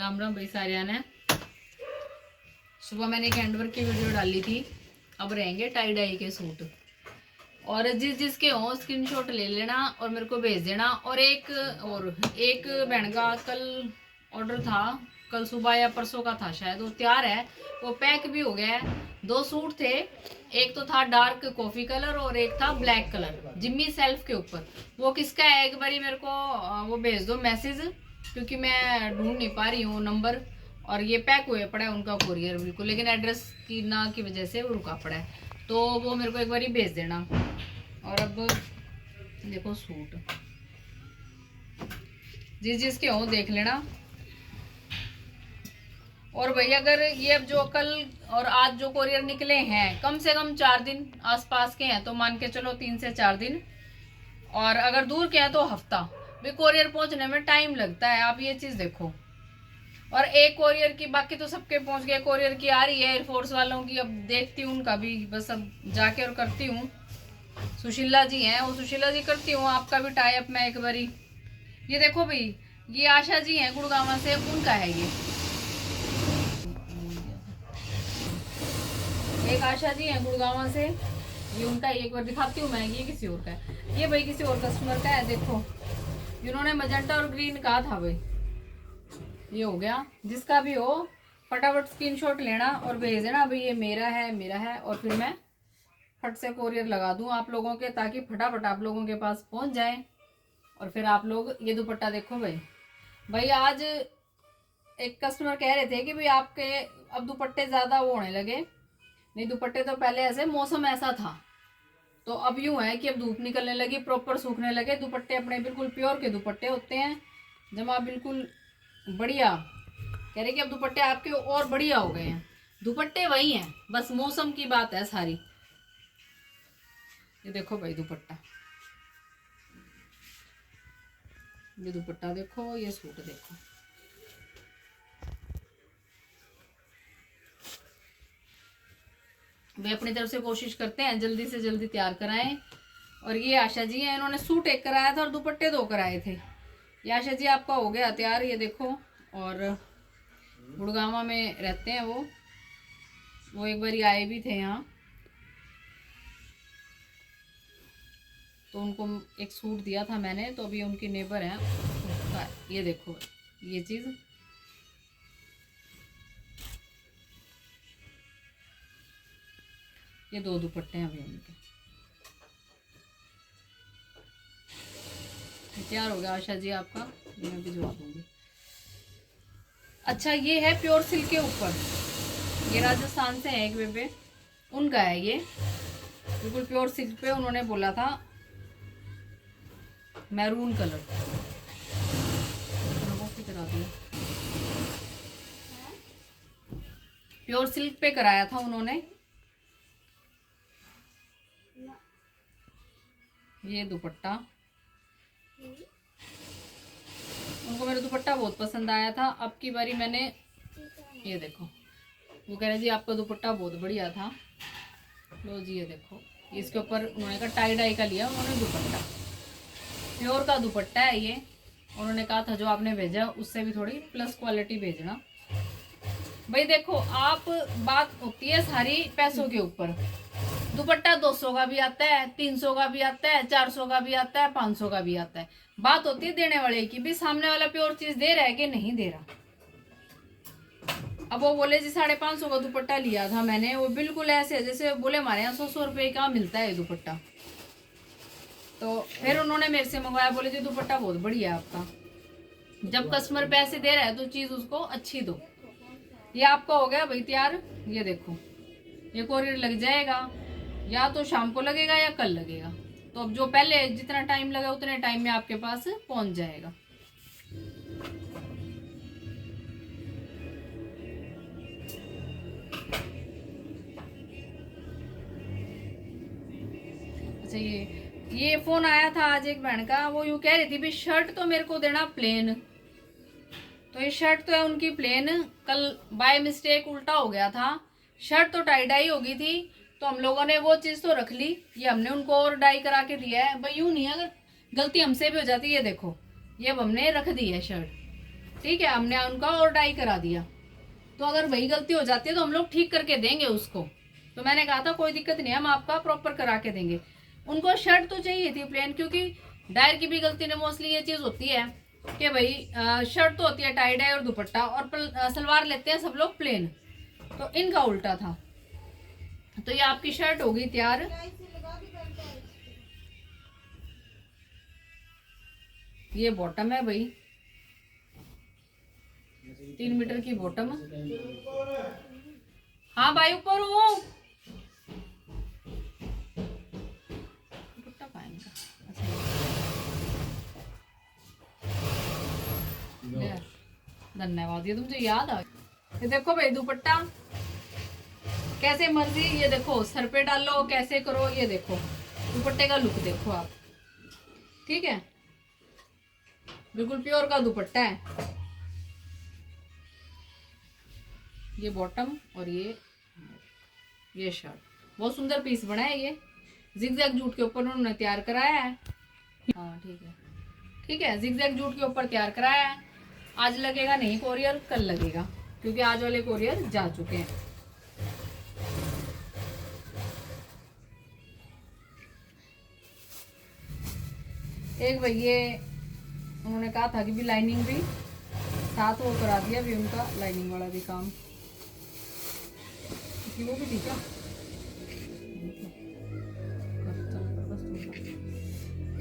राम राम भाई सारिया ने। सुबह मैंने एक हैंडवर्क की वीडियो डाली थी, अब रहेंगे टाई डाई के सूट। और जिस जिसके हो स्क्रीनशॉट ले लेना और मेरे को भेज देना। और एक बहन का कल ऑर्डर था, कल सुबह या परसों का था शायद, वो तैयार है, वो पैक भी हो गया है। 2 सूट थे, एक तो था डार्क कॉफी कलर और एक था ब्लैक कलर जिम्मी सेल्फ के ऊपर। वो किसका है एक बारी मेरे को वो भेज दो मैसेज, क्योंकि मैं ढूंढ नहीं पा रही हूँ नंबर। और ये पैक हुए पड़ा है उनका कोरियर बिल्कुल, लेकिन एड्रेस की ना की वजह से वो रुका पड़ा है, तो वो मेरे को एक बारी भेज देना। और अब देखो सूट जिस जिसके हो देख लेना। और भैया अगर ये अब जो कल और आज जो कोरियर निकले हैं कम से कम 4 दिन आसपास के हैं, तो मान के चलो 3 से 4 दिन। और अगर दूर के हैं तो हफ्ता भी कोरियर पहुंचने में टाइम लगता है, आप ये चीज देखो। और एक कोरियर की, बाकी तो सबके पहुंच गए, कोरियर की आ रही है एयरफोर्स वालों की, अब देखती हूँ उनका भी, बस अब जाके और करती हूँ। सुशीला जी हैं, वो सुशीला जी करती हूँ, आपका भी टाई अप मैं एक बारी। ये देखो भाई, ये आशा जी हैं गुड़गांव से, उनका है ये। एक आशा जी हैं गुड़गांव से, ये उनका एक बार दिखाती हूँ मैं। ये किसी और का है, ये भाई किसी और कस्टमर का है। देखो जिन्होंने मजेंटा और ग्रीन कहा था भाई, ये हो गया। जिसका भी हो फटाफट स्क्रीनशॉट लेना और भेज देना भाई, ये मेरा है मेरा है। और फिर मैं फट से कोरियर लगा दूं आप लोगों के, ताकि फटाफट आप लोगों के पास पहुंच जाए। और फिर आप लोग ये दुपट्टा देखो भाई आज एक कस्टमर कह रहे थे कि भाई आपके अब दुपट्टे ज़्यादा वो होने लगे। नहीं, दुपट्टे तो पहले ऐसे मौसम ऐसा था, तो अब यूं है कि अब धूप निकलने लगी, प्रॉपर सूखने लगे दुपट्टे। अपने बिल्कुल प्योर के दुपट्टे होते हैं, जमा बिल्कुल बढ़िया। कह रहे कि अब दुपट्टे आपके और बढ़िया हो गए हैं। दुपट्टे वही हैं, बस मौसम की बात है सारी। ये देखो भाई दुपट्टा, ये दुपट्टा देखो, ये सूट देखो। वे अपनी तरफ से कोशिश करते हैं जल्दी से जल्दी तैयार कराएं। और ये आशा जी हैं, इन्होंने सूट एक कराया था और दुपट्टे 2 कराए थे। ये आशा जी आपका हो गया तैयार, ये देखो। और गुड़गांव में रहते हैं वो एक बार आए भी थे यहाँ, तो उनको एक सूट दिया था मैंने, तो अभी उनके नेबर हैं। ये देखो ये चीज़, ये 2 दुपट्टे हैं अभी उनके। तैयार हो गया आशा जी आपका, ये मैं भिजवा दूंगी। अच्छा, ये है प्योर सिल्क के ऊपर, ये राजस्थान से है एक बेबे, उनका है ये बिल्कुल प्योर सिल्क पे। उन्होंने बोला था मैरून कलर, करा दिया। प्योर सिल्क पे कराया था उन्होंने। ये दुपट्टा, उनको मेरा दुपट्टा बहुत पसंद आया था। अब की बारी मैंने, ये देखो, वो कह रहे जी आपका दुपट्टा बहुत बढ़िया था, लो जी ये देखो। इसके ऊपर उन्होंने कहा टाई डाई का लिया उन्होंने दुपट्टा, प्योर का दुपट्टा है ये। उन्होंने कहा था जो आपने भेजा उससे भी थोड़ी प्लस क्वालिटी भेजना भाई। देखो आप, बात होती है सारी पैसों के ऊपर। दुपट्टा 200 का भी आता है, 300 का भी आता है, 400 का भी आता है, 500 का भी आता है। बात होती है देने वाले की भी, सामने वाला प्योर चीज दे रहा है कि नहीं दे रहा। अब वो बोले जी 550 का दुपट्टा लिया था मैंने, वो बिल्कुल ऐसे जैसे बोले हमारे यहाँ 100 रुपए का मिलता है दुपट्टा। तो फिर उन्होंने मेरे से मंगवाया, बोले जी दुपट्टा बहुत बढ़िया है आपका। जब कस्टमर पैसे दे रहा है तो चीज उसको अच्छी दो। ये आपका हो गया भाई तैयार, ये देखो। ये कोरियर लग जाएगा, या तो शाम को लगेगा या कल लगेगा। तो अब जो पहले जितना टाइम लगा उतने टाइम में आपके पास पहुंच जाएगा। अच्छा, ये फोन आया था आज एक बहन का, वो यूं कह रही थी भी शर्ट तो मेरे को देना प्लेन। तो ये शर्ट तो है उनकी प्लेन, कल बाय मिस्टेक उल्टा हो गया था। शर्ट तो टाई डाई हो गई थी, तो हम लोगों ने वो चीज़ तो रख ली, ये हमने उनको और डाई करा के दिया है भाई। यूं नहीं, अगर गलती हमसे भी हो जाती है, ये देखो ये अब हमने रख दी है शर्ट। ठीक है, हमने उनका और डाई करा दिया। तो अगर वही गलती हो जाती है तो हम लोग ठीक करके देंगे उसको। तो मैंने कहा था कोई दिक्कत नहीं, हम आपका प्रॉपर करा के देंगे। उनको शर्ट तो चाहिए थी प्लेन, क्योंकि डायर की भी गलती ने मोस्टली ये चीज़ होती है कि भाई शर्ट तो होती है टाई डाई और दुपट्टा, और सलवार लेते हैं सब लोग प्लेन। तो इनका उल्टा था। तो ये आपकी शर्ट होगी तैयार। ये बॉटम है भाई, 3 मीटर की बॉटम। हाँ भाई ऊपर हूँ। दुपट्टा कहाँ है इनका? अच्छा, धन्यवाद, ये तुमसे याद आ गया। ये देखो भाई दुपट्टा कैसे मर्जी, ये देखो सर पे डालो कैसे करो, ये देखो दुपट्टे का लुक देखो आप। ठीक है, बिल्कुल प्योर का दुपट्टा है। ये बॉटम और ये शर्ट, बहुत सुंदर पीस बना है। ये जिगजैग जूट के ऊपर उन्होंने तैयार कराया है। हाँ ठीक है, ठीक है, जिगजैग जूट के ऊपर तैयार कराया है। आज लगेगा नहीं कोरियर, कल लगेगा, क्योंकि आज वाले कोरियर जा चुके हैं। एक भैया उन्होंने कहा था कि भी लाइनिंग भी साथ वो करा दिया भी, उनका लाइनिंग वाला भी काम वो भी ठीक है।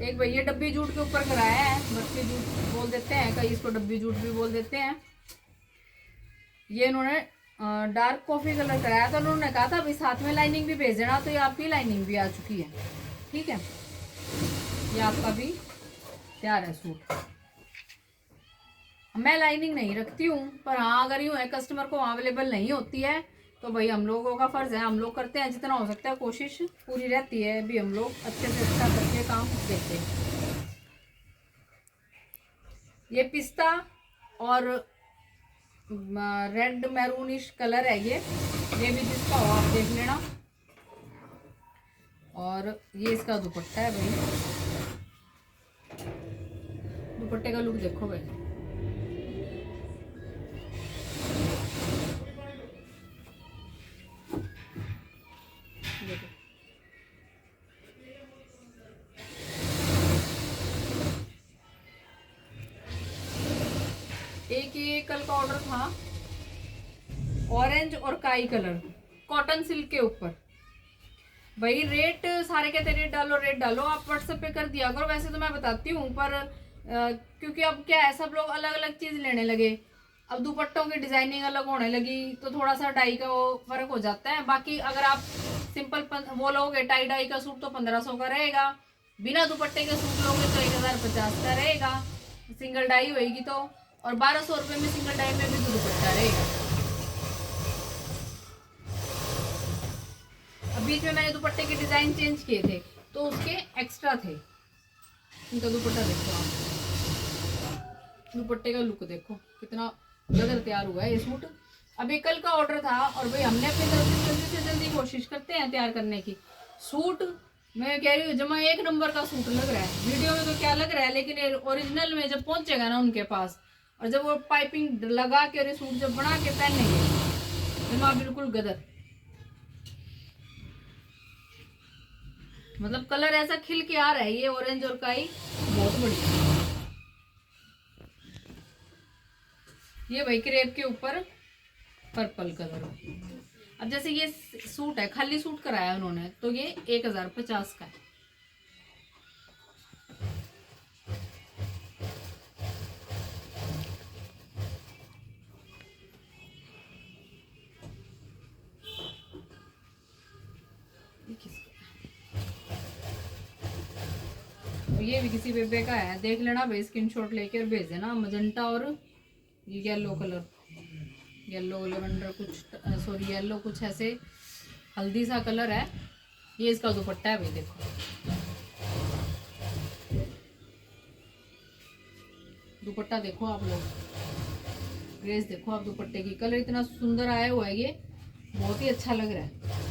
एक भैया डब्बी जूट के ऊपर कराया है, बक्सी जूट बोल देते हैं, कई इसको डब्बी जूट भी बोल देते हैं। ये इन्होंने डार्क कॉफी कलर कराया था। उन्होंने कहा था भाई साथ में लाइनिंग भी भेज देना, तो ये आपकी लाइनिंग भी आ चुकी है। ठीक है, ये आपका भी तैयार है सूट। मैं लाइनिंग नहीं रखती हूँ, पर हाँ अगर यूँ है कस्टमर को अवेलेबल नहीं होती है तो भाई हम लोगों का फर्ज है, हम लोग करते हैं जितना हो सकता है, कोशिश पूरी रहती है भी हम लोग अच्छे से अच्छा करके काम देते हैं। ये पिस्ता और रेड मैरूनिश कलर है, ये भी जिसका हो आप देख लेना। और ये इसका दुपट्टा है भाई, दुपट्टे का लुक देखो भाई। देखो एक ये कल का ऑर्डर था, ऑरेंज और काई कलर, कॉटन सिल्क के ऊपर। भाई रेट सारे कहते रेट डालो रेट डालो, आप व्हाट्सएप पे कर दिया करो। वैसे तो मैं बताती हूँ, पर क्योंकि अब क्या है सब लोग अलग अलग चीज लेने लगे। अब दुपट्टों की डिजाइनिंग अलग होने लगी तो थोड़ा सा डाई का वो फर्क हो जाता है। बाकी अगर आप सिंपल वो लोगे टाई डाई का सूट तो 1500 का रहेगा, बिना दुपट्टे के सूट लोगे तो 1050 का रहेगा सिंगल डाई होगी तो, और 1200 रुपये में सिंगल डाई में भी दुपट्टा रहेगा। अब बीच में मैंने दुपट्टे के डिजाइन चेंज किए थे तो उसके एक्स्ट्रा थे। इनका दुपट्टा देखो आप, दुपट्टे का लुक देखो कितना गदर तैयार हुआ है ये सूट। अभी कल का ऑर्डर था और भाई हमने अपनी तरफ से जल्दी से जल्दी कोशिश करते हैं तैयार करने की। सूट मैं कह रही हूँ जमा एक नंबर का सूट लग रहा है, वीडियो में तो क्या लग रहा है, लेकिन ओरिजिनल में जब पहुंचेगा ना उनके पास और जब वो पाइपिंग लगा के और सूट जब बना के पहनेंगे जमा बिल्कुल गदर। मतलब कलर ऐसा खिल के आ रहा है ये ऑरेंज और काई, बहुत बढ़िया। ये भाई क्रेप के ऊपर पर्पल कलर। अब जैसे ये सूट है, खाली सूट कराया उन्होंने तो ये 1050 का है। ये भी किसी बेबे का है, देख लेना भाई, स्क्रीनशॉट लेके और भेज देना। मजेंटा और ये येलो कलर, येलो लेवेंडर कुछ, सॉरी येलो कुछ ऐसे हल्दी सा कलर है। ये इसका दुपट्टा है भाई देखो, दुपट्टा देखो आप लोग, ग्रेस देखो आप दुपट्टे की, कलर इतना सुंदर आया हुआ है, ये बहुत ही अच्छा लग रहा है।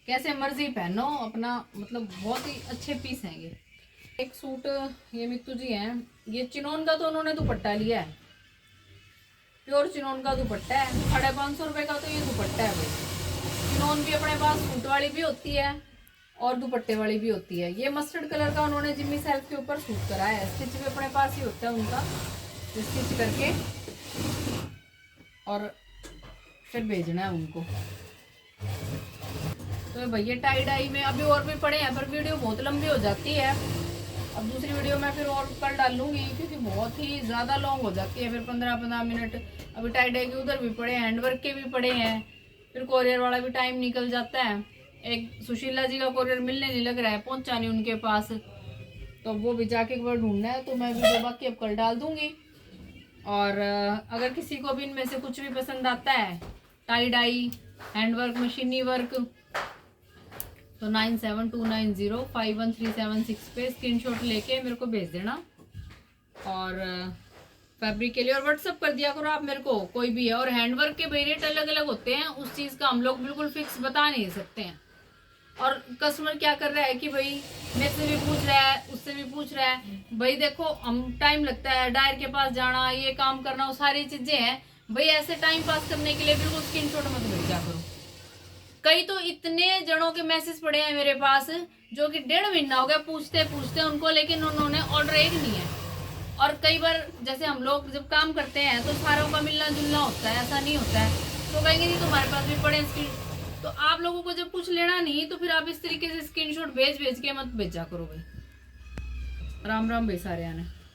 कैसे मर्जी पहनो अपना, मतलब बहुत ही अच्छे पीस हैं ये। एक सूट ये मित्तू जी हैं, ये चिनोन का तो उन्होंने दुपट्टा लिया है, प्योर चिनोन का दुपट्टा है, 550 रुपये का तो ये दुपट्टा है भाई। चिनोन भी अपने पास सूट वाली भी होती है और दुपट्टे वाली भी होती है। ये मस्टर्ड कलर का उन्होंने जिम्मी सेल्फ के ऊपर सूट करा है, स्टिच भी अपने पास ही होता है उनका, स्टिच करके और फिर भेजना है उनको। तो भैया टाई डाई में अभी और भी पड़े हैं, पर वीडियो बहुत लंबी हो जाती है। अब दूसरी वीडियो मैं फिर और कल डालूंगी, क्योंकि बहुत ही ज़्यादा लॉन्ग हो जाती है, फिर 15-15 मिनट। अभी टाई डाई के उधर भी पड़े हैं, हैंडवर्क के भी पड़े हैं, फिर कोरियर वाला भी टाइम निकल जाता है। एक सुशीला जी का कोरियर मिलने नहीं लग रहा है, पहुंचा नहीं उनके पास, तो वो भी जाके एक बार ढूंढना है। तो मैं वीडियो बाकी अब कल डाल दूंगी। और अगर किसी को भी इनमें से कुछ भी पसंद आता है, टाई डाई, हैंडवर्क, मशीनी वर्क, तो 9729051376 पे स्क्रीनशॉट लेके मेरे को भेज देना। और फैब्रिक के लिए और व्हाट्सअप कर दिया करो आप मेरे को, कोई भी है। और हैंडवर्क के भाई रेट अलग अलग होते हैं, उस चीज़ का हम लोग बिल्कुल फिक्स बता नहीं सकते हैं। और कस्टमर क्या कर रहा है कि भाई मेरे से भी पूछ रहा है, उससे भी पूछ रहा है, भाई देखो हम टाइम लगता है, डायर के पास जाना, ये काम करना, वो सारी चीज़ें हैं भाई। ऐसे टाइम पास करने के लिए बिल्कुल स्क्रीनशॉट मत भेजा करो। कई तो इतने जनों के मैसेज पड़े हैं मेरे पास, जो कि 1.5 महीना हो गया पूछते पूछते उनको, लेकिन उन्होंने ऑर्डर एक नहीं है। और कई बार जैसे हम लोग जब काम करते हैं तो सारों का मिलना जुलना होता है, ऐसा नहीं होता है। तो कहेंगे नहीं तुम्हारे पास भी पड़े स्क्रीन, तो आप लोगों को जब कुछ लेना नहीं तो फिर आप इस तरीके से स्क्रीनशॉट भेज भेज के मत भेजा करो भाई। राम राम भाई सारे आने।